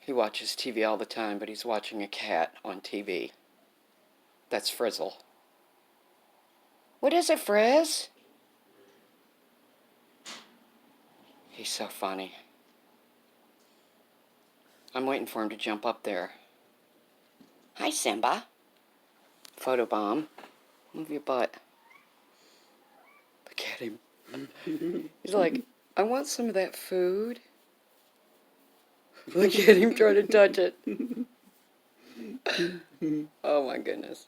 He watches TV all the time, but he's watching a cat on TV. That's Frizzle. What is it, Frizz? He's so funny. I'm waiting for him to jump up there. Hi, Simba. Photobomb. Move your butt. Look at him. He's like, I want some of that food. Look at him trying to touch it. Oh my goodness.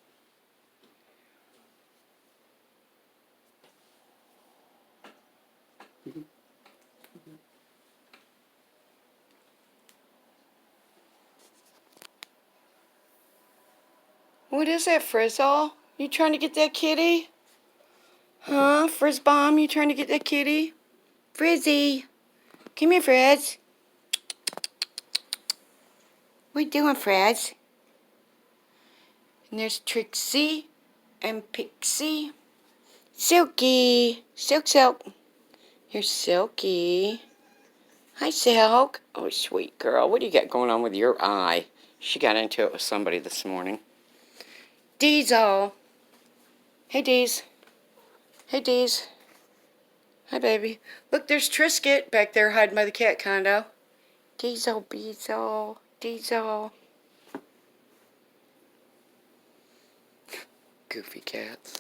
What is that, Frizzle? You trying to get that kitty? Huh? Frizzbomb, you trying to get that kitty? Frizzy. Come here, Frizz. What you doing, Frizz? And there's Trixie and Pixie. Silky. Silk. Here's Silky. Hi, Silk. Oh, sweet girl. What do you got going on with your eye? She got into it with somebody this morning. Diesel. Hey, Deez. Hey, Deez. Hi, baby. Look, there's Trisket back there hiding by the cat condo. Diesel. Goofy cats.